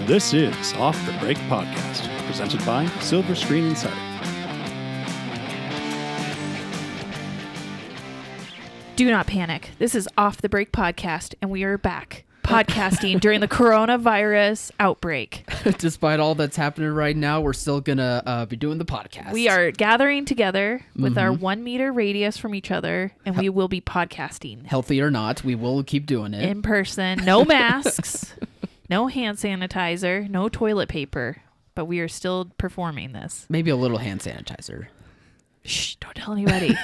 This is Off the Break Podcast, presented by Silver Screen Insider. Do not panic. This is Off the Break Podcast, and we are back podcasting during the coronavirus outbreak. Despite all that's happening right now, we're still gonna be doing the podcast. We are gathering together with our 1 meter radius from each other, and we will be podcasting. Healthy or not, we will keep doing it. In person. No masks, no hand sanitizer, no toilet paper, but we are still performing this. Maybe a little hand sanitizer. Shh, don't tell anybody.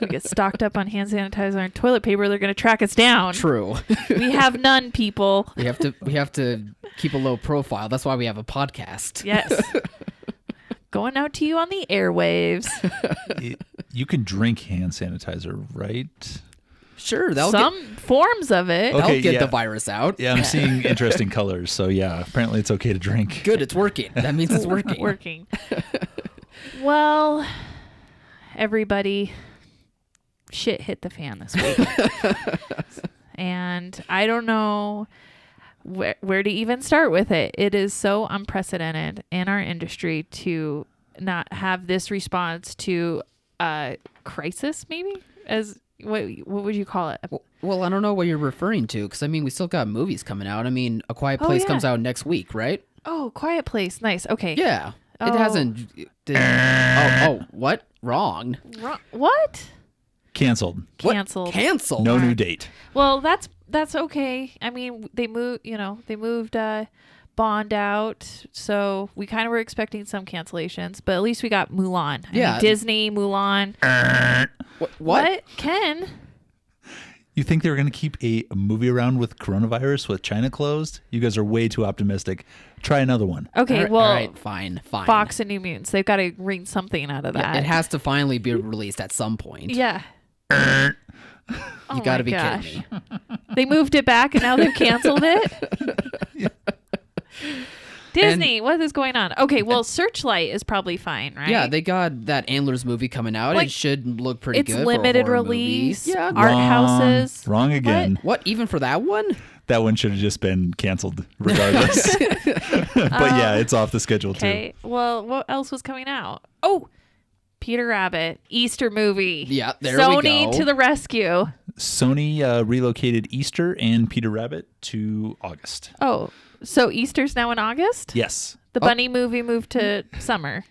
We get stocked up on hand sanitizer and toilet paper, they're going to track us down. True. We have none, people. We have to keep a low profile. That's why we have a podcast. Yes. Going out to you on the airwaves. You can drink hand sanitizer, right? Sure. Some forms of it. Okay, That'll get yeah. the virus out. Yeah, I'm seeing interesting colors. So yeah, apparently it's okay to drink. Good, it's working. That means it's working. Working. Well, everybody, shit hit the fan this week. And I don't know where to even start with it. It is so unprecedented in our industry to not have this response to a crisis, maybe? As what would you call it? Well, I don't know what you're referring to, because, I mean, we still got movies coming out. I mean, A Quiet Place comes out next week, right? Oh, Quiet Place. Nice. Okay. Yeah. Oh. It hasn't... what? Wrong. What? Canceled. What? Canceled. Canceled? No new date. Well, that's okay. I mean, they moved Bond out, so we kind of were expecting some cancellations, but at least we got Mulan. I mean, Disney, Mulan. What? Ken? You think they were going to keep a movie around with coronavirus with China closed? You guys are way too optimistic. Try another one. Okay, All right, fine. Fox and New Mutants, they've got to wring something out of that. Yeah, it has to finally be released at some point. Yeah. You got to be kidding me. They moved it back and now they've canceled it? Disney, what is going on? Okay, well, Searchlight is probably fine, right? Yeah, they got that Antlers movie coming out. Like, it should look pretty good. It's limited for a horror release. movie. Yeah. Art houses. Wrong again. What? Even for that one? That one should have just been canceled regardless. But yeah, it's off the schedule too. Okay, well, what else was coming out? Oh, Peter Rabbit, Easter movie. Yeah, there Sony we go. to the rescue. Sony relocated Easter and Peter Rabbit to August. Oh, so Easter's now in August? Yes. The bunny movie moved to summer.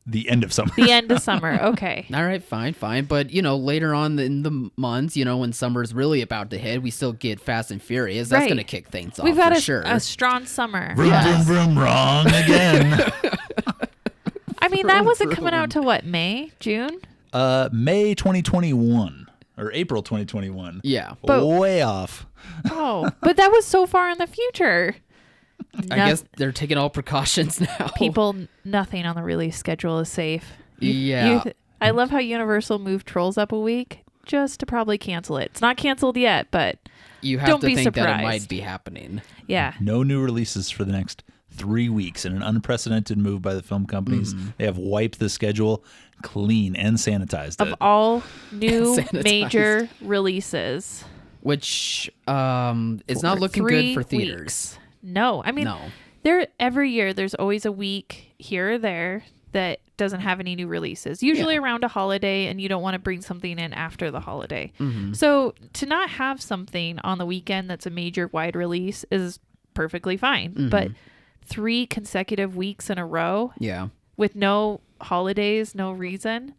The end of summer. The end of summer. Okay. All right, fine. But, later on in the months, when summer's really about to hit, we still get Fast and Furious. That's going to kick things off. We've got for a strong summer. Vroom, vroom, vroom, wrong again. I mean, that wasn't coming out till what, May? June? May 2021 or April 2021. Yeah. But- way off. Oh, but that was so far in the future. I guess they're taking all precautions now. People, nothing on the release schedule is safe. I love how Universal moved Trolls up a week just to probably cancel it. It's not canceled yet, but you have don't to be think surprised. that it might be happening. Yeah. No new releases for the next 3 weeks in an unprecedented move by the film companies. They have wiped the schedule clean and sanitized Of it. all new Sanitized. major releases. Which is not looking good for theaters. Weeks. No. I mean, No. every year there's always a week here or there that doesn't have any new releases. Usually around a holiday, and you don't want to bring something in after the holiday. So to not have something on the weekend that's a major wide release is perfectly fine. But 3 consecutive weeks in a row with no holidays, no reason,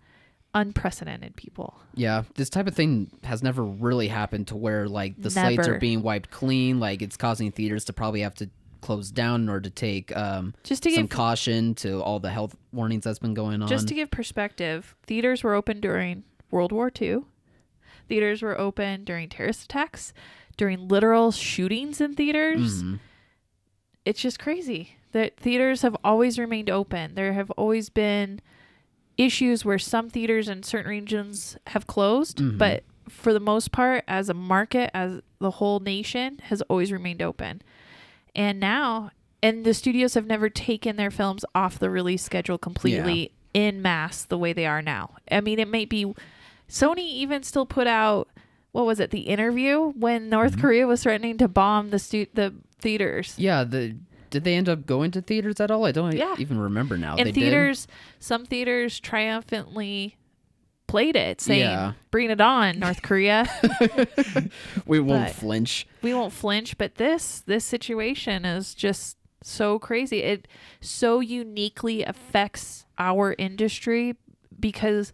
unprecedented, people. Yeah, this type of thing has never really happened to where the slates are being wiped clean. It's causing theaters to probably have to close down in order to take some caution to all the health warnings that's been going on. Just to give perspective, theaters were open during World War II. Theaters were open during terrorist attacks, during literal shootings in theaters. It's just crazy that theaters have always remained open. There have always been issues where some theaters in certain regions have closed, but for the most part, as a market, as the whole nation has always remained open. And now, the studios have never taken their films off the release schedule completely in mass the way they are now. I mean, it may be Sony even still put out, what was it, The Interview, when North Korea was threatening to bomb the theaters. Yeah, Did they end up going to theaters at all? I don't even remember now. And some theaters triumphantly played it, saying, bring it on, North Korea. We won't flinch. We won't flinch, but this situation is just so crazy. It so uniquely affects our industry because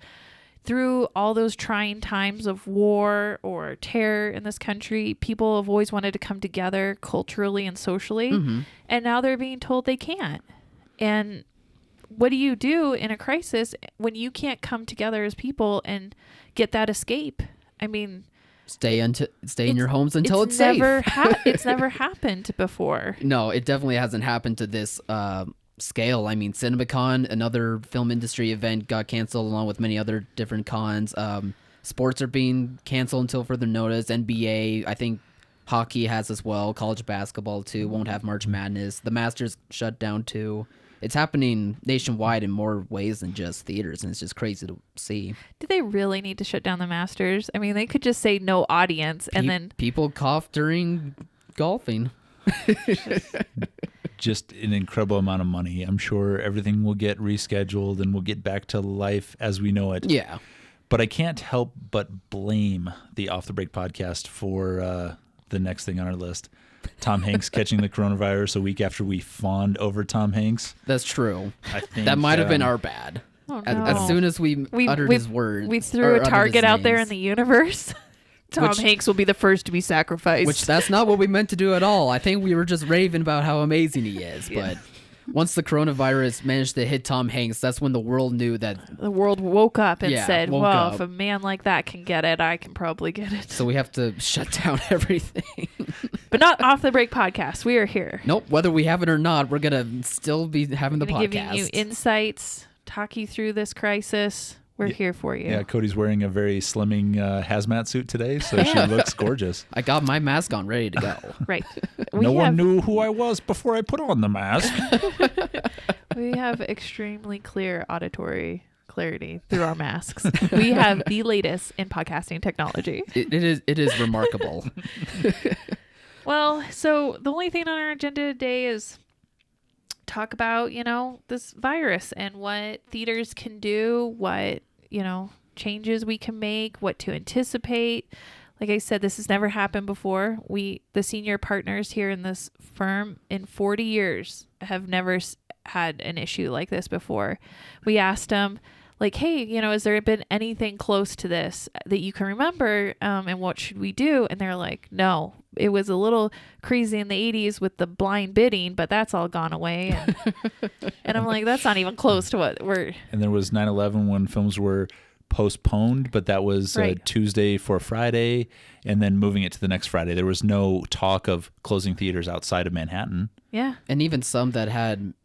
through all those trying times of war or terror in this country, people have always wanted to come together culturally and socially, and now they're being told they can't. And what do you do in a crisis when you can't come together as people and get that escape? I mean, stay in your homes until it's safe. It's never happened before. No, it definitely hasn't happened to this scale. I mean, CinemaCon, another film industry event, got canceled along with many other different cons. Sports are being canceled until further notice. NBA, I think hockey has as well. College basketball too. Won't have March Madness. The Masters shut down too. It's happening nationwide in more ways than just theaters, and it's just crazy to see. Do they really need to shut down the Masters? I mean, they could just say no audience, and then people cough during golfing. Just an incredible amount of money. I'm sure everything will get rescheduled and we'll get back to life as we know it. Yeah. But I can't help but blame the Off the Break podcast for the next thing on our list. Tom Hanks catching the coronavirus a week after we fawned over Tom Hanks. That's true. I think that might have been our bad. Oh, no. As soon as we uttered his words. We threw a target out there in the universe. Tom Hanks will be the first to be sacrificed. Which that's not what we meant to do at all. I think we were just raving about how amazing he is. But once the coronavirus managed to hit Tom Hanks, that's when the world knew that... The world woke up and said, well, if a man like that can get it, I can probably get it. So we have to shut down everything. But not Off the Break podcast. We are here. Nope. Whether we have it or not, we're going to still be having the podcast. Giving you insights, talk you through this crisis. We're here for you. Yeah, Cody's wearing a very slimming hazmat suit today, so she looks gorgeous. I got my mask on, ready to go. Right. No one knew who I was before I put on the mask. We have extremely clear auditory clarity through our masks. We have the latest in podcasting technology. It is remarkable. Well, so the only thing on our agenda today is talk about, this virus and what theaters can do, what, changes we can make, what to anticipate. Like I said, this has never happened before. The senior partners here in this firm in 40 years have never had an issue like this before. We asked them, like, hey, has there been anything close to this that you can remember? And what should we do? And they're like, no, it was a little crazy in the 80s with the blind bidding, but that's all gone away. And I'm like, that's not even close to what we're... And there was 9/11 when films were postponed, but that was Tuesday for Friday and then moving it to the next Friday. There was no talk of closing theaters outside of Manhattan. Yeah. And even some that had,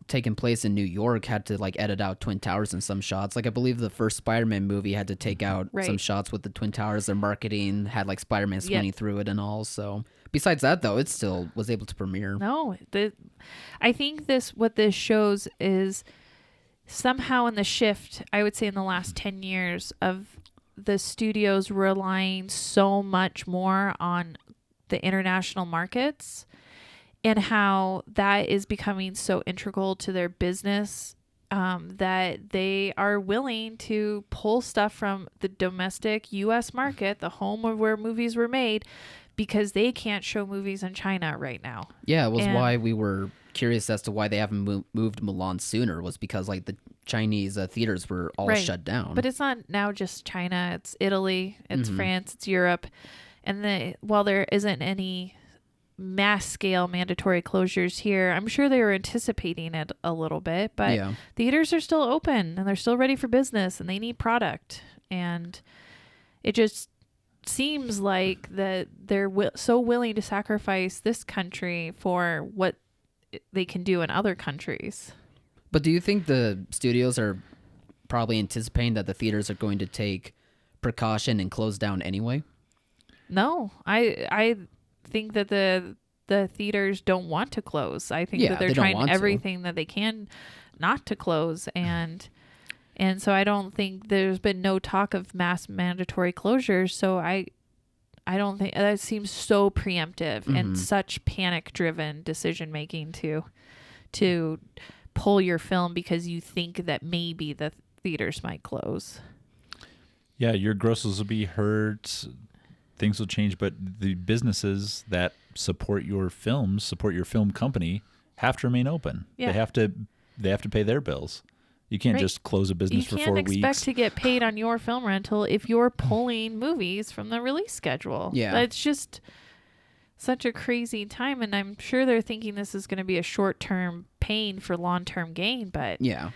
taken place in New York had to edit out Twin Towers in some shots. I believe the first Spider-Man movie had to take out some shots with the Twin Towers. Their marketing had Spider-Man swinging through it and all. So besides that, though, it still was able to premiere. No, I think what this shows is somehow in the shift, I would say in the last 10 years of the studios relying so much more on the international markets, and how that is becoming so integral to their business that they are willing to pull stuff from the domestic U.S. market, the home of where movies were made, because they can't show movies in China right now. Yeah, it was why we were curious as to why they haven't moved Mulan sooner, was because the Chinese theaters were all shut down. But it's not now just China. It's Italy, it's France, it's Europe. And while there isn't any mass scale mandatory closures here, I'm sure they were anticipating it a little bit, but theaters are still open and they're still ready for business and they need product. And it just seems like that they're so willing to sacrifice this country for what they can do in other countries. But do you think the studios are probably anticipating that the theaters are going to take precaution and close down anyway? No, I think that the theaters don't want to close. I think that they're trying everything that they can not to close, and so I don't think there's been no talk of mass mandatory closures. So I I don't think that seems so preemptive and such panic-driven decision-making to pull your film because you think that maybe the theaters might close. Yeah, your grosses will be hurt. Things will change, but the businesses that support your film company, have to remain open. Yeah. They have to pay their bills. You can't just close a business for 4 weeks. You can't expect to get paid on your film rental if you're pulling movies from the release schedule. Yeah. That's just such a crazy time, and I'm sure they're thinking this is going to be a short-term pain for long-term gain, but yeah.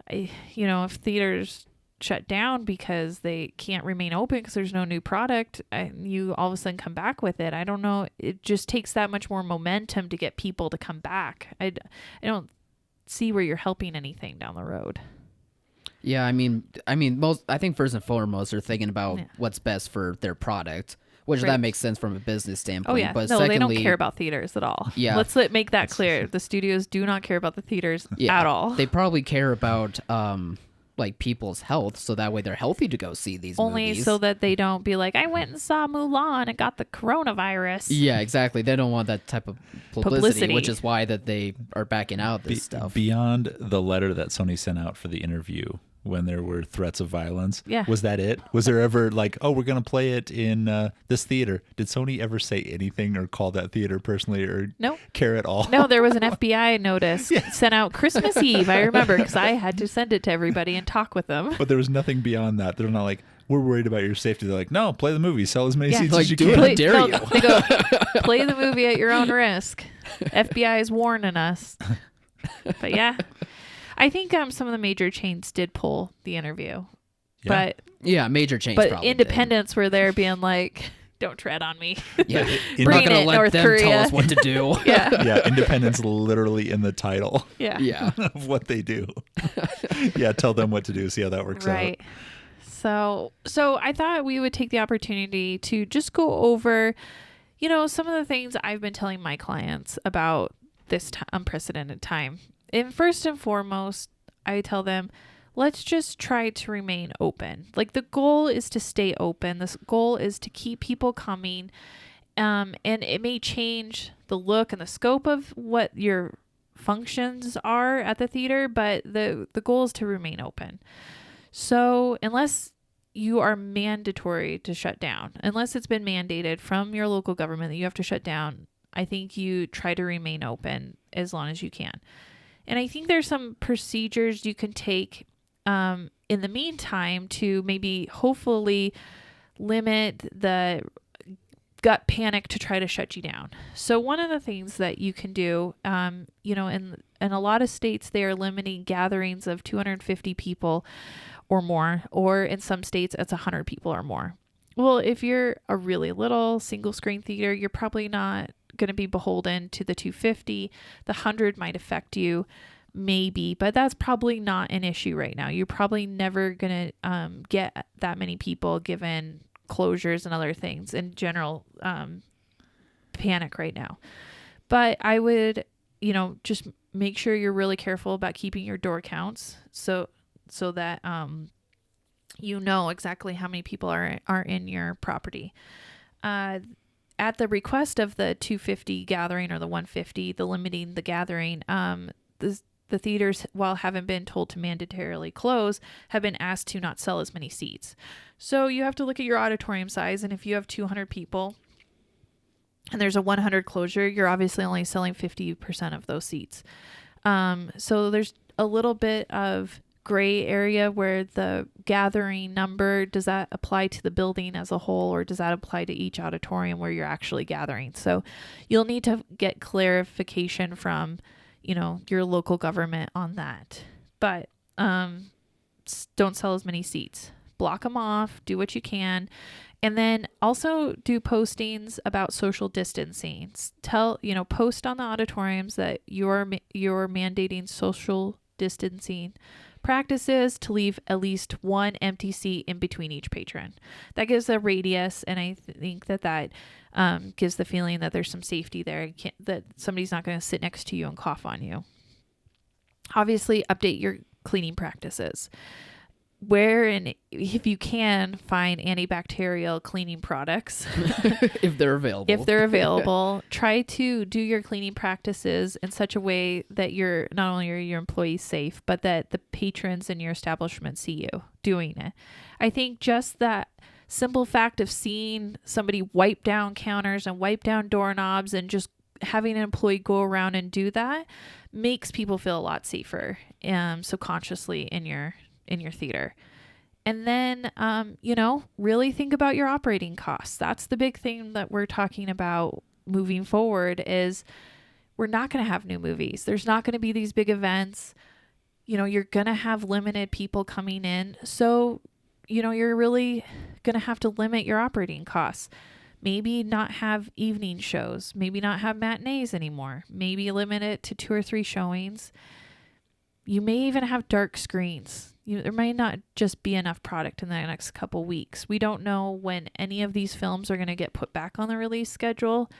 If theaters shut down because they can't remain open because there's no new product, and you all of a sudden come back with it, I don't know. It just takes that much more momentum to get people to come back. I don't see where you're helping anything down the road. Yeah, I think first and foremost they're thinking about what's best for their product, which that makes sense from a business standpoint. Oh yeah, but secondly, they don't care about theaters at all. Yeah, let's make that clear. The studios do not care about the theaters at all. They probably care about people's health, so that way they're healthy to go see these only movies. So that they don't be like, I went and saw Mulan and got the coronavirus. Yeah, exactly. They don't want that type of publicity. Which is why that they are backing out this stuff. Beyond the letter that Sony sent out for the interview when there were threats of violence, was that it? Was there ever we're going to play it in this theater? Did Sony ever say anything or call that theater personally or care at all? No, there was an FBI notice sent out Christmas Eve. I remember because I had to send it to everybody and talk with them. But there was nothing beyond that. They're not like, we're worried about your safety. They're like, no, play the movie. Sell as many seats as you can. How dare you? They go, play the movie at your own risk. FBI is warning us. But yeah. I think some of the major chains did pull the interview, but major chains. But probably independents were there, being like, "Don't tread on me." Yeah, we're not going to let North them Korea tell us what to do. Yeah, independents literally in the title. Yeah, of what they do. Yeah, tell them what to do. See how that works out. Right. So I thought we would take the opportunity to just go over, some of the things I've been telling my clients about this unprecedented time. And first and foremost, I tell them, let's just try to remain open. The goal is to stay open. The goal is to keep people coming. And it may change the look and the scope of what your functions are at the theater, but the goal is to remain open. So unless you are mandatory to shut down, unless it's been mandated from your local government that you have to shut down, I think you try to remain open as long as you can. And I think there's some procedures you can take in the meantime to maybe hopefully limit the gut panic to try to shut you down. So one of the things that you can do, in a lot of states, they are limiting gatherings of 250 people or more, or in some states it's 100 people or more. Well, if you're a really little single screen theater, you're probably not going to be beholden to the 250. The 100 might affect you, maybe, but that's probably not an issue right now. You're probably never going to get that many people given closures and other things in general panic right now. But I would, just make sure you're really careful about keeping your door counts so that exactly how many people are in your property. At the request of the 250 gathering or the 150, the limiting the gathering, the theaters, while haven't been told to mandatorily close, have been asked to not sell as many seats. So you have to look at your auditorium size, and if you have 200 people and there's a 100 closure, you're obviously only selling 50% of those seats. So there's a little bit of gray area where the gathering number, does that apply to the building as a whole, or does that apply to each auditorium where you're actually gathering? So you'll need to get clarification from, your local government on that. But don't sell as many seats. Block them off, do what you can. And then also do postings about social distancing. Post on the auditoriums that you're mandating social distancing practices, to leave at least one empty seat in between each patron. That gives a radius, and I think that gives the feeling that there's some safety there, that somebody's not going to sit next to you and cough on you. Obviously, update your cleaning practices. where and if you can find antibacterial cleaning products if they're available. Try to do your cleaning practices in such a way that you're not only are your employees safe, but that the patrons in your establishment see you doing it. I think just that simple fact of seeing somebody wipe down counters and wipe down doorknobs and just having an employee go around and do that makes people feel a lot safer subconsciously in your theater. And then, really think about your operating costs. That's the big thing that we're talking about moving forward is we're not going to have new movies. There's not going to be these big events. You're going to have limited people coming in. So, you're really going to have to limit your operating costs. Maybe not have evening shows. Maybe not have matinees anymore. Maybe limit it to 2 or 3 showings. You may even have dark screens. There might not just be enough product in the next couple weeks. We don't know when any of these films are going to get put back on the release schedule.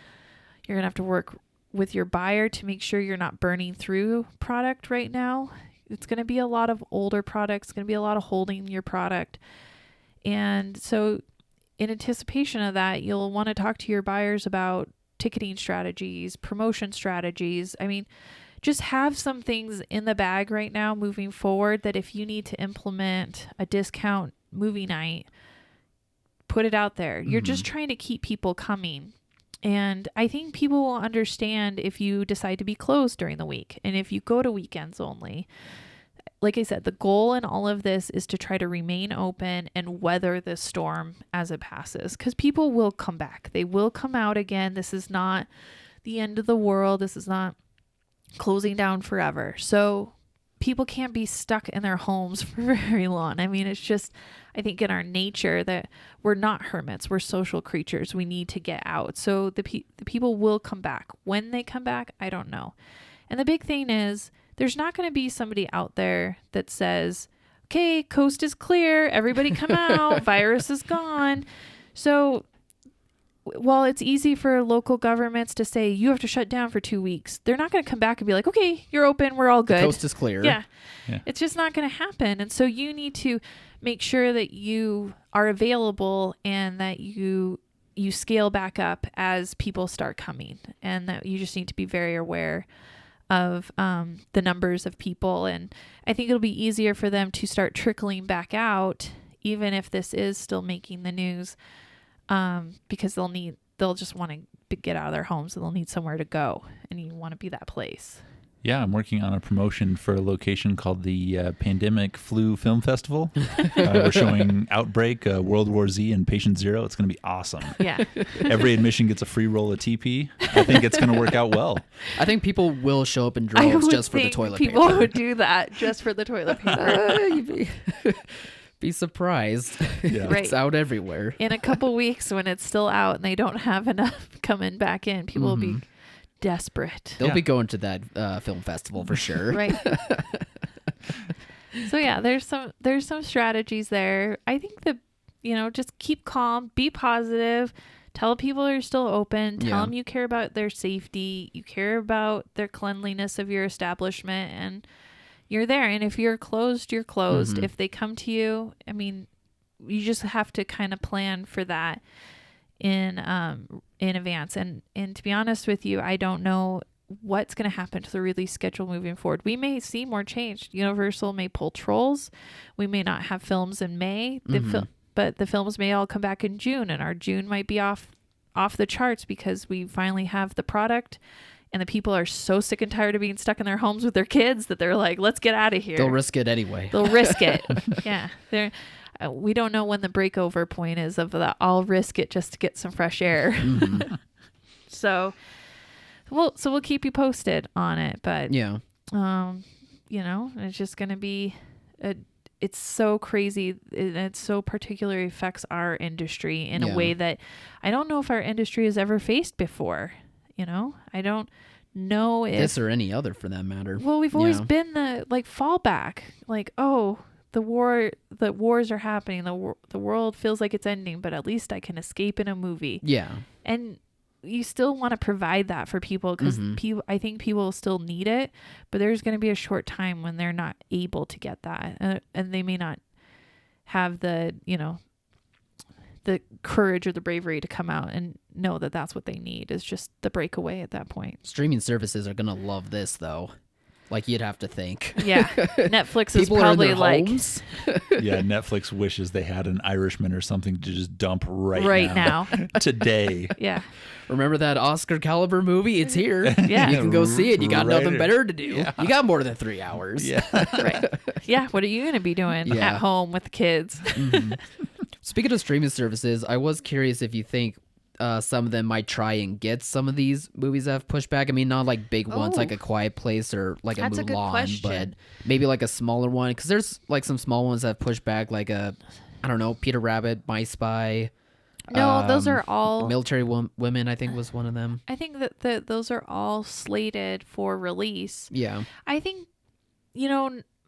You're going to have to work with your buyer to make sure you're not burning through product right now. It's going to be a lot of older products. It's going to be a lot of holding your product. And so in anticipation of that, you'll want to talk to your buyers about ticketing strategies, promotion strategies. I mean, just have some things in the bag right now moving forward that if you need to implement a discount movie night, put it out there. You're just trying to keep people coming. And I think people will understand if you decide to be closed during the week and if you go to weekends only. Like I said, the goal in all of this is to try to remain open and weather this storm as it passes, because people will come back. They will come out again. This is not the end of the world. This is not closing down forever. So people can't be stuck in their homes for very long. I mean, it's just, I think in our nature that we're not hermits. We're social creatures. We need to get out. So the people will come back. When they come back, I don't know. And the big thing is there's not going to be somebody out there that says, okay, coast is clear. Everybody come out. Virus is gone. So while it's easy for local governments to say you have to shut down for 2 weeks, they're not going to come back and be like, okay, you're open. We're all good. The coast is clear. Yeah. It's just not going to happen. And so you need to make sure that you are available and that you scale back up as people start coming, and that you just need to be very aware of the numbers of people. And I think it'll be easier for them to start trickling back out, even if this is still making the news, because they'll just want to get out of their homes and they'll need somewhere to go, and you want to be that place. Yeah, I'm working on a promotion for a location called the Pandemic Flu Film Festival. We're showing Outbreak, World War Z, and Patient Zero. It's going to be awesome. Yeah. Every admission gets a free roll of TP. I think it's going to work out well. I think people will show up in droves just for the toilet paper. People would do that just for the toilet paper. You'd be surprised. Yeah. Right. It's out everywhere. In a couple weeks when it's still out and they don't have enough coming back in, people will be desperate. They'll be going to that film festival for sure. Right. So yeah, there's some strategies there. I think that, just keep calm, be positive, tell people you're still open, tell them you care about their safety, you care about their cleanliness of your establishment, and you're there. And if you're closed, you're closed. If they come to you, I mean, you just have to kind of plan for that in advance. And to be honest with you, I don't know what's going to happen to the release schedule moving forward. We may see more change. Universal may pull Trolls. We may not have films in May, but the films may all come back in June, and our June might be off the charts because we finally have the product. And the people are so sick and tired of being stuck in their homes with their kids that they're like, let's get out of here. They'll risk it anyway. They'll risk it. Yeah. We don't know when the breakover point is of the I'll risk it just to get some fresh air. So we'll keep you posted on it. But, it's just going to be, it's so crazy. It so particularly affects our industry in a way that I don't know if our industry has ever faced before. I don't know if this or any other for that matter. Well, we've always been the fallback, the wars are happening. The world feels like it's ending, but at least I can escape in a movie. Yeah. And you still want to provide that for people because I think people still need it, but there's going to be a short time when they're not able to get that, and they may not have the, the courage or the bravery to come out and know that that's what they need, is just the breakaway at that point. Streaming services are going to love this, though. Like, you'd have to think. Yeah. Netflix is People probably are in their like... homes. Yeah, Netflix wishes they had an Irishman or something to just dump right now. Today. Yeah. Remember that Oscar caliber movie? It's here. Yeah. You can go see it. You got nothing better to do. Yeah. You got more than 3 hours. Yeah. Right. Yeah. What are you going to be doing at home with the kids? Mm-hmm. Speaking of streaming services, I was curious if you think some of them might try and get some of these movies that have pushed back. I mean, not like big ones like A Quiet Place or like That's a good Mulan, question. but maybe like a smaller one. Because there's like some small ones that have pushed back, like I don't know, Peter Rabbit, My Spy. No, those are all... Military Women, I think, was one of them. I think that those are all slated for release. Yeah. I think,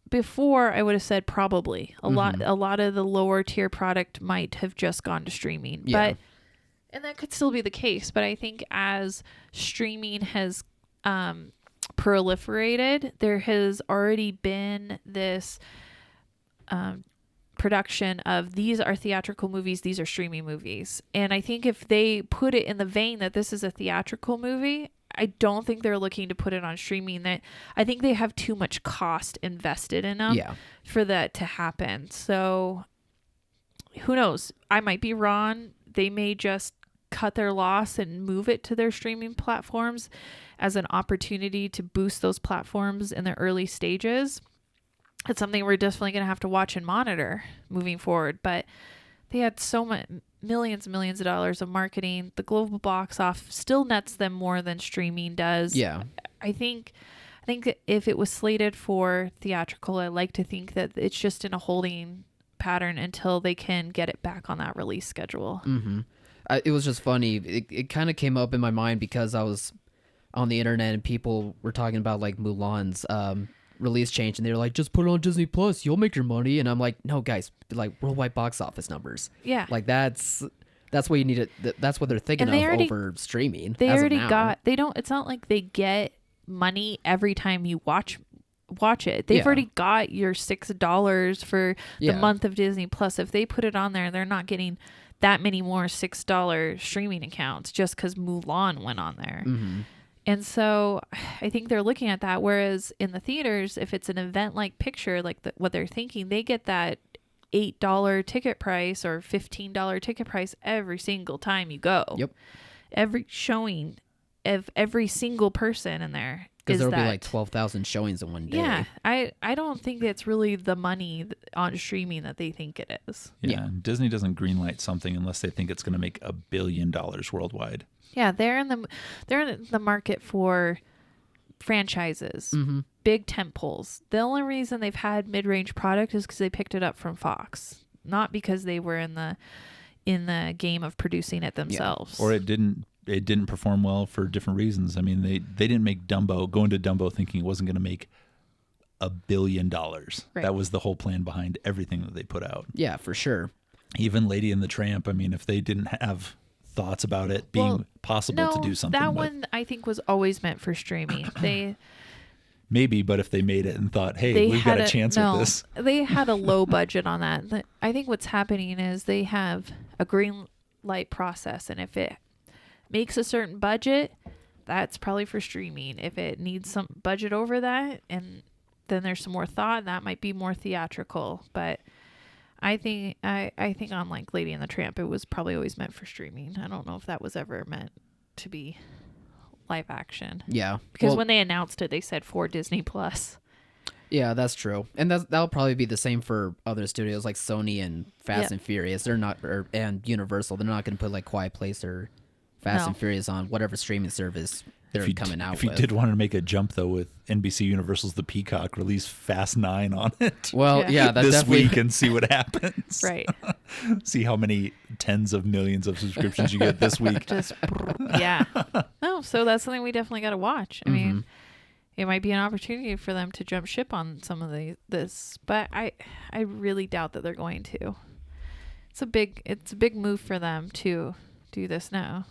before I would have said probably. A lot of the lower tier product might have just gone to streaming. Yeah. And that could still be the case, but I think as streaming has proliferated, there has already been this production of these are theatrical movies, these are streaming movies. And I think if they put it in the vein that this is a theatrical movie, I don't think they're looking to put it on streaming. That I think they have too much cost invested in them for that to happen. So who knows? I might be wrong. They may just cut their loss and move it to their streaming platforms as an opportunity to boost those platforms in the early stages. It's something we're definitely going to have to watch and monitor moving forward. But they had so much, millions and millions of dollars of marketing. The global box office still nets them more than streaming does. Yeah. I think if it was slated for theatrical, I like to think that it's just in a holding pattern until they can get it back on that release schedule. Mm-hmm. It was just funny. It kind of came up in my mind because I was on the internet and people were talking about like Mulan's release change, and they were like, just put it on Disney Plus, you'll make your money. And I'm like, no, guys, like worldwide box office numbers. Yeah. Like that's what you need to, that's what they're thinking of over streaming. They already got, it's not like they get money every time you watch it. They've already got your $6 for the month of Disney Plus. If they put it on there, they're not getting that many more $6 streaming accounts just because Mulan went on there. Mm-hmm. And so I think they're looking at that. Whereas in the theaters, if it's an event like picture, like what they're thinking, they get that $8 ticket price or $15 ticket price every single time you go. Yep. Every showing of every single person in there. Because there'll be like 12,000 showings in one day. Yeah. I don't think it's really the money on streaming that they think it is. Yeah. Disney doesn't greenlight something unless they think it's going to make $1 billion worldwide. Yeah, they're in the market for franchises, big tentpoles. The only reason they've had mid-range product is because they picked it up from Fox, not because they were in the game of producing it themselves. Yeah. Or it didn't perform well for different reasons. I mean, they didn't make Dumbo, go into Dumbo thinking it wasn't going to make $1 billion. Right. That was the whole plan behind everything that they put out. Yeah, for sure. Even Lady and the Tramp, I mean, if they didn't have thoughts about it being possible to do something. That one I think was always meant for streaming. Maybe, but if they made it and thought, hey, we've got a chance with this. They had a low budget on that. I think what's happening is they have a green light process, and if it makes a certain budget, that's probably for streaming. If it needs some budget over that, and then there's some more thought, that might be more theatrical. But I think on like Lady and the Tramp, it was probably always meant for streaming. I don't know if that was ever meant to be live action. Yeah. Because when they announced it, they said for Disney Plus. Yeah, that's true. And that'll probably be the same for other studios like Sony and Fast and Furious. They're not, and Universal. They're not going to put like Quiet Place or Fast and Furious on whatever streaming service they're coming out with. If you did want to make a jump, though, with NBC Universal's The Peacock, release Fast 9 on it. Well, yeah, that's this definitely... week and see what happens. Right. See how many tens of millions of subscriptions you get this week. No, so that's something we definitely got to watch. I mean, it might be an opportunity for them to jump ship on some of this, but I really doubt that they're going to. It's a big move for them to do this now.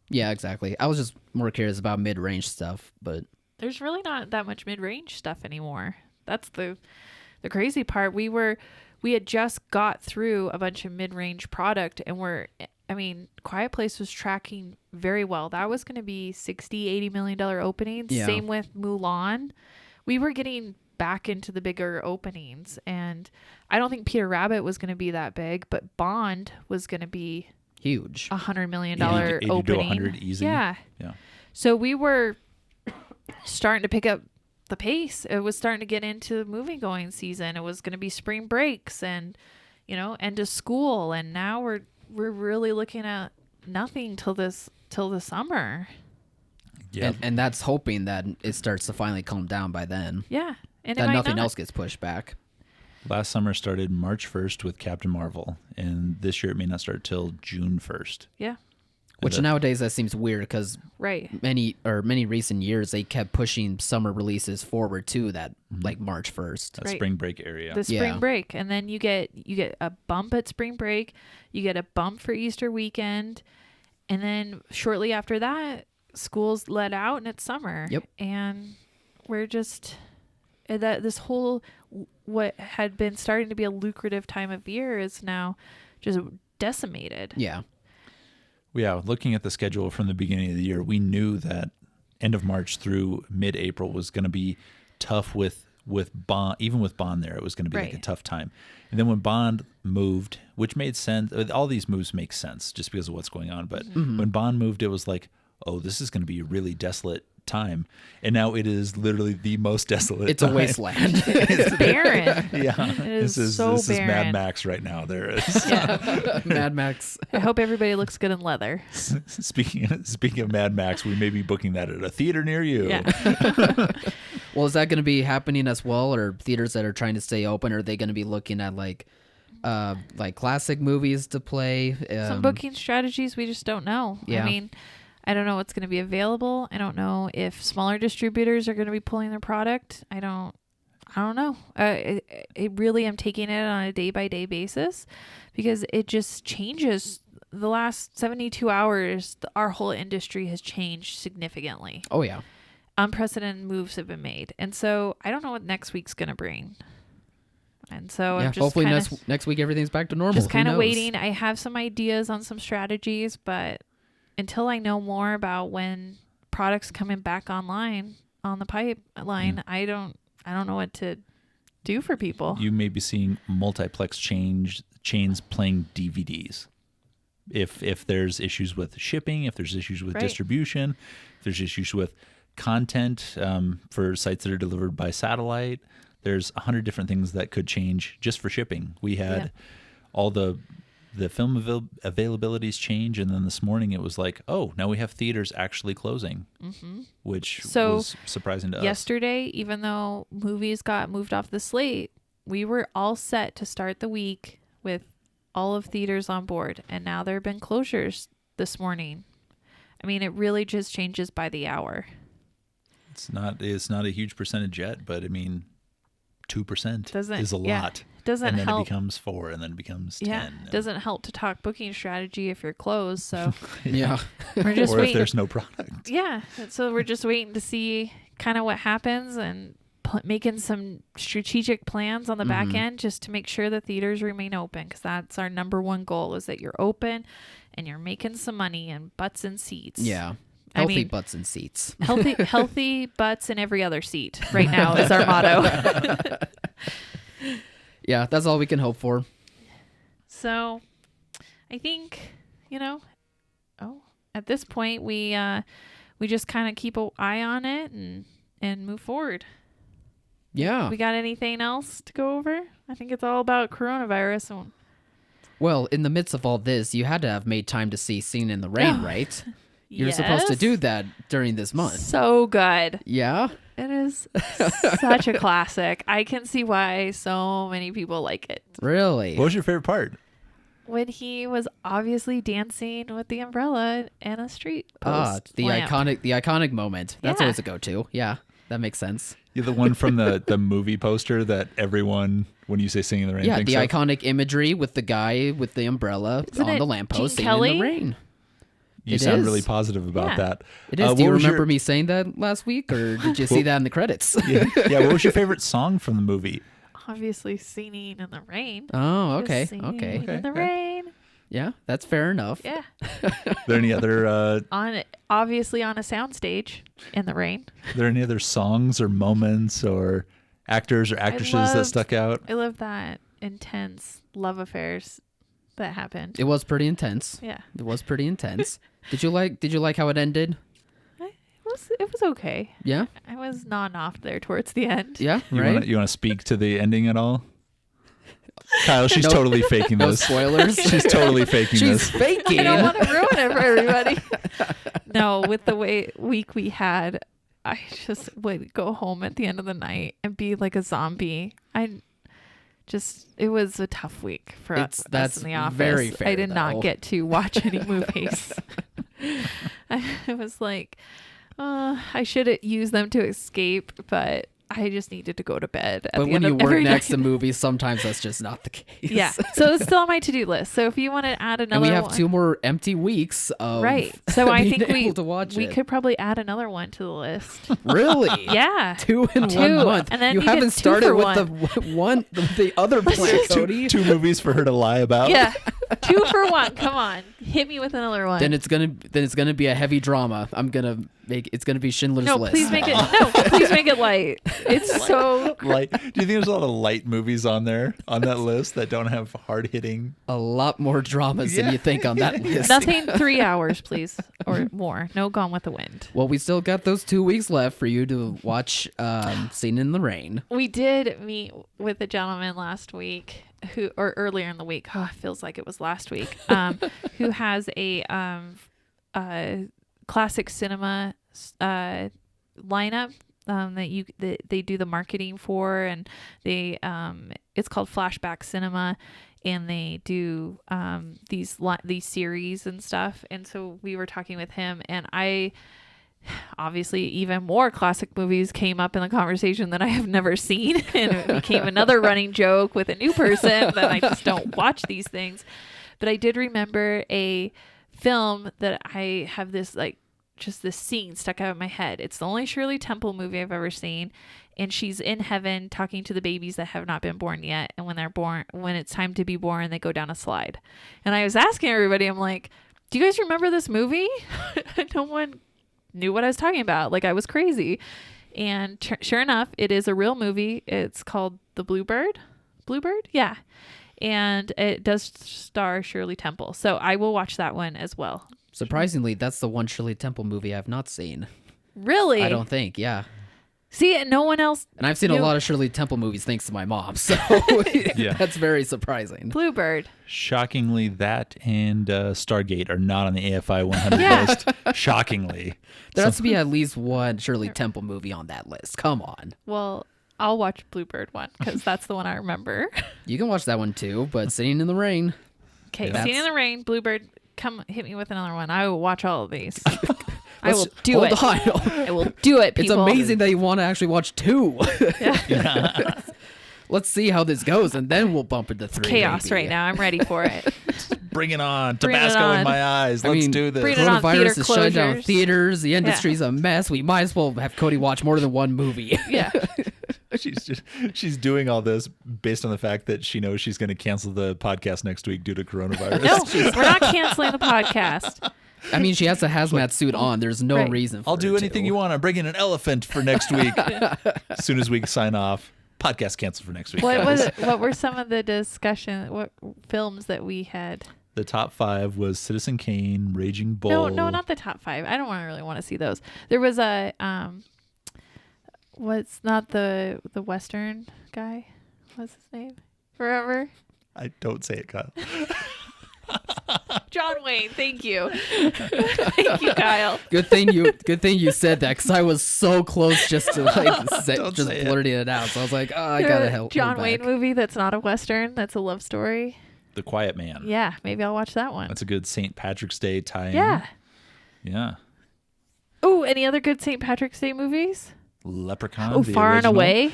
Yeah, exactly. I was just more curious about mid-range stuff, but there's really not that much mid-range stuff anymore. That's the crazy part. We we had just got through a bunch of mid-range product, and Quiet Place was tracking very well. That was going to be $60-80 million openings. Yeah. Same with Mulan. We were getting back into the bigger openings, and I don't think Peter Rabbit was going to be that big, but Bond was going to be huge. $100 million 80 opening. to 100 easy. Yeah. So we were starting to pick up the pace. It was starting to get into movie going season. It was going to be spring breaks and, end of school. And now we're really looking at nothing till the summer. Yeah. And that's hoping that it starts to finally calm down by then. Yeah. And that nothing else gets pushed back. Last summer started March 1st with Captain Marvel, and this year it may not start till June 1st. Yeah. Which nowadays that seems weird because many recent years they kept pushing summer releases forward to that like March 1st. That spring break area. The spring break, and then you get a bump at spring break, you get a bump for Easter weekend, and then shortly after that, school's let out and it's summer. Yep. And we're just this whole what had been starting to be a lucrative time of year is now just decimated. Yeah. Yeah, looking at the schedule from the beginning of the year, we knew that end of March through mid-April was going to be tough with Bond. Even with Bond there, it was going to be like a tough time. And then when Bond moved, which made sense, all these moves make sense just because of what's going on. But when Bond moved, it was like, oh, this is going to be a really desolate time. And now it is literally the most desolate It's time. a wasteland. It's barren. Yeah. It is this so is barren. Mad Max right now. There is. Yeah. Mad Max. I hope everybody looks good in leather. Speaking of Mad Max, we may be booking that at a theater near you. Yeah. Well, is that going to be happening as well, or theaters that are trying to stay open? Are they going to be looking at like classic movies to play? Some booking strategies we just don't know. Yeah. I mean, I don't know what's going to be available. I don't know if smaller distributors are going to be pulling their product. I don't know. I really am taking it on a day-by-day basis because it just changes. The last 72 hours, our whole industry has changed significantly. Oh, yeah. Unprecedented moves have been made. And so I don't know what next week's going to bring. And so I'm just hopefully next week everything's back to normal. Just kind of waiting. I have some ideas on some strategies, but until I know more about when products coming back online on the pipeline, I don't know what to do for people. You may be seeing multiplex chains playing DVDs. If there's issues with shipping, if there's issues with distribution, if there's issues with content for sites that are delivered by satellite, there's 100 different things that could change just for shipping. We had all the film availabilities change, and then this morning it was like, oh, now we have theaters actually closing, which was surprising to us. Yesterday, even though movies got moved off the slate, we were all set to start the week with all of theaters on board, and now there have been closures this morning. I mean, it really just changes by the hour. It's not a huge percentage yet, but I mean, 2% is a lot. Doesn't and then help. It becomes 4, and then it becomes 10. Yeah, doesn't help to talk booking strategy if you're closed. So yeah, we're just or waiting. If there's no product. Yeah, so we're just waiting to see kind of what happens and making some strategic plans on the back end just to make sure the theaters remain open, because that's our number one goal, is that you're open and you're making some money and butts in seats. Yeah. Healthy butts and seats. Healthy butts in every other seat right now is our motto. Yeah, that's all we can hope for. So I think, at this point we just kind of keep an eye on it and move forward. Yeah. We got anything else to go over? I think it's all about coronavirus. Well, in the midst of all this, you had to have made time to see Singing in the Rain, right? You're supposed to do that during this month. So good. Yeah? It is such a classic. I can see why so many people like it. Really? What was your favorite part? When he was obviously dancing with the umbrella and a street post the lamp. iconic moment. That's always a go-to. Yeah, that makes sense. You're the one from the movie poster that everyone, when you say Singing in the Rain, yeah, thinks the of. iconic imagery with the guy with the umbrella on the lamppost singing in the rain. You sound really positive about that. It is. Do you remember me saying that last week, or did you see that in the credits? Yeah. What was your favorite song from the movie? obviously Singing in the Rain. Oh, okay. Singing Okay. in the rain. Yeah, that's fair enough. Yeah. Are there any other Obviously on a soundstage in the rain. Are there any other songs or moments or actors or actresses that stuck out? I love that intense love affairs that happened. It was pretty intense. Yeah. It was pretty intense. Did you like how it ended? It was okay. Yeah. I was nodding off there towards the end. Yeah. You Right. want to speak to the ending at all? Kyle, she's totally faking No this. spoilers. She's totally faking She's this. faking. I don't want to ruin it for everybody. No, with the week we had, I just would go home at the end of the night and be like a zombie. It was a tough week for us That's in the office. very fair, I did though. not get to watch any movies. I was like, I should use them to escape, but I just needed to go to bed. But when you work next to movies, sometimes that's just not the case. Yeah. So it's still on my to-do list. So if you want to add another and we have one, 2 more empty weeks of right. So I think able to watch we it. could probably add another one to the list. Really? Yeah. 2 in 1 month. And then you you haven't get 2 started for with the other plan, Cody. Two movies for her to lie about. Yeah. 2 for 1. Come on. Hit me with another one. Then it's gonna be a heavy drama. It's gonna be Schindler's List. Please make it light. It's so Light. Do you think there's a lot of light movies on that list that don't have hard hitting? A lot more dramas than you think on that list. nothing 3 hours, please, or more. No Gone with the Wind. Well, we still got those 2 weeks left for you to watch Singing in the Rain. We did meet with a gentleman last week or earlier in the week. Oh, it feels like it was last week. Who has a classic cinema lineup that they do the marketing for, and they it's called Flashback Cinema, and they do these series and stuff. And so we were talking with him, and obviously even more classic movies came up in the conversation that I have never seen, and it became another running joke with a new person that I just don't watch these things. But I did remember a film that I have this just this scene stuck out in my head. It's the only Shirley Temple movie I've ever seen, and she's in heaven talking to the babies that have not been born yet, and when it's time to be born, they go down a slide. And I was asking everybody, I'm like, do you guys remember this movie? No one knew what I was talking about. Like, I was crazy. And sure enough, it is a real movie. It's called The Bluebird. Yeah. And it does star Shirley Temple. So I will watch that one as well. Surprisingly, that's the one Shirley Temple movie I've not seen. Really? I don't think, yeah. See, no one else. And I've seen a lot of Shirley Temple movies thanks to my mom, so that's very surprising. Bluebird. Shockingly, that and Stargate are not on the AFI 100 list. Shockingly. There has to be at least one Shirley Temple movie on that list. Come on. Well, I'll watch Bluebird one because that's the one I remember. You can watch that one too, but Singing in the Rain. Okay, Singing in the Rain, Bluebird. Come hit me with another one. I will watch all of these. I will do it. I will do it, people. It's amazing that you want to actually watch 2. Yeah. Let's see how this goes, and then we'll bump into 3. Chaos right now. I'm ready for it. Bring it on. Bring Tabasco it on. in my eyes. Let's do this. Bring it on. Coronavirus Theater is shutting down closures. theaters. The industry's a mess. We might as well have Cody watch more than one movie. Yeah. She's doing all this based on the fact that she knows she's going to cancel the podcast next week due to coronavirus. No, we're not canceling the podcast. I mean, she has a hazmat suit on. There's no reason for I'll do her anything to. you want. I'm bringing an elephant for next week. As soon as we sign off, podcast canceled for next week. What were some of the discussion? What films that we had? The top 5 was Citizen Kane, Raging Bull. No, not the top 5. I don't really want to see those. There was a what's not the Western guy? What's his name? Forever. I don't say it, Kyle. John Wayne. Thank you. Thank you, Kyle. Good thing you said that, because I was so close just to blurting it out. So I was like, oh, I gotta help. John Wayne movie that's not a Western. That's a love story. The Quiet Man. Yeah, maybe I'll watch that one. That's a good St. Patrick's Day tie-in. Yeah. Yeah. Oh, any other good St. Patrick's Day movies? Leprechaun. Oh, the Far original. and Away.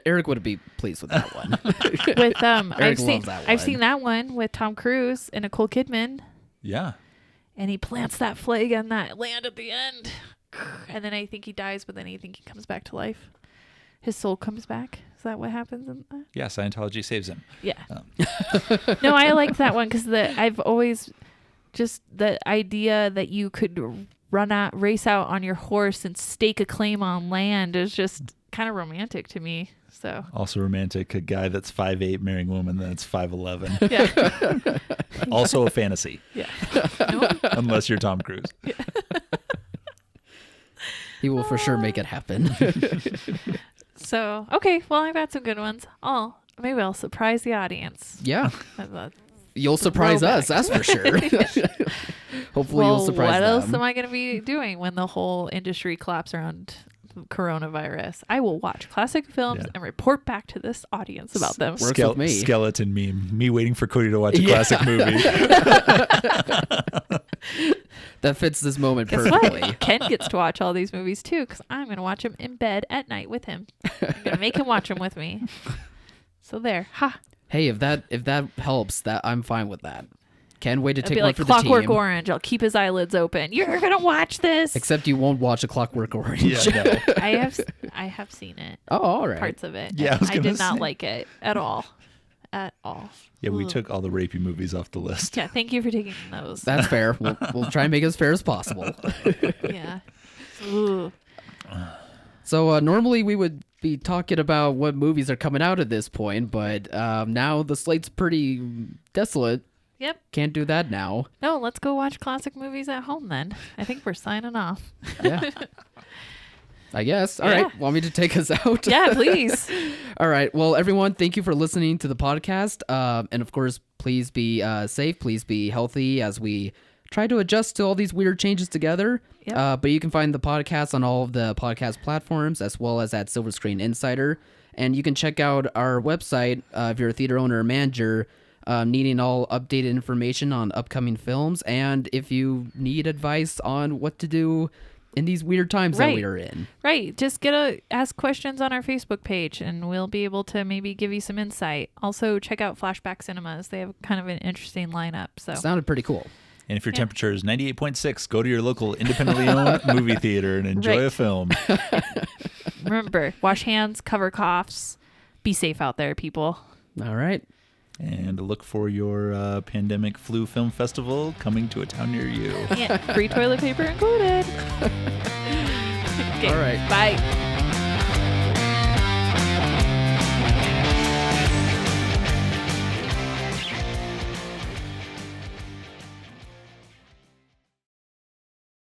Eric would be pleased with that one. With Eric loves that one. I've seen that one with Tom Cruise and Nicole Kidman, Yeah. and he plants that flag on that land at the end, and then I think he dies, but then I think he comes back to life. His soul comes back. Is that what happens in that? Yeah, Scientology saves him. Yeah. No, I like that one because I've always just the idea that you could race out on your horse and stake a claim on land is just kind of romantic to me. So also romantic, a guy that's 5'8" marrying a woman that's 5'11". Yeah. Also a fantasy. Yeah. Unless you're Tom Cruise. Yeah. He will for sure make it happen. So, okay, well, I've got some good ones. Maybe I'll surprise the audience. Yeah. You'll surprise us, that's for sure. Hopefully you'll surprise them. What else am I going to be doing when the whole industry collapses around coronavirus? I will watch classic films and report back to this audience about them. Works with me. Skeleton meme. Me waiting for Cody to watch a classic movie. That fits this moment Guess perfectly. What? Ken gets to watch all these movies too because I'm going to watch them in bed at night with him. I'm going to make him watch them with me. So there. Ha. Hey, if that helps, that I'm fine with that. Can't wait to It'll take be one like for the team. Clockwork Orange. I'll keep his eyelids open. You're going to watch this. Except you won't watch a Clockwork Orange. Yeah, no. I have seen it. Oh, all right. Parts of it. Yeah, I did not like it at all. At all. Yeah, we took all the rapey movies off the list. Yeah, thank you for taking those. That's fair. We'll try and make it as fair as possible. Yeah. Ooh. So normally we would be talking about what movies are coming out at this point, but now the slate's pretty desolate. Yep. Can't do that now. No, let's go watch classic movies at home then. I think we're signing off. Yeah. I guess. All right. Want me to take us out? Yeah, please. All right. Well, everyone, thank you for listening to the podcast. And of course, please be safe. Please be healthy as we try to adjust to all these weird changes together. Yep. But you can find the podcast on all of the podcast platforms as well as at Silver Screen Insider. And you can check out our website if you're a theater owner or manager needing all updated information on upcoming films. And if you need advice on what to do in these weird times that we are in. Right. Just ask questions on our Facebook page and we'll be able to maybe give you some insight. Also, check out Flashback Cinemas. They have kind of an interesting lineup. So sounded pretty cool. And if your temperature is 98.6, go to your local independently owned movie theater and enjoy a film. Remember, wash hands, cover coughs. Be safe out there, people. All right. And look for your pandemic flu film festival coming to a town near you. Yeah, free toilet paper included. Okay, all right. Bye.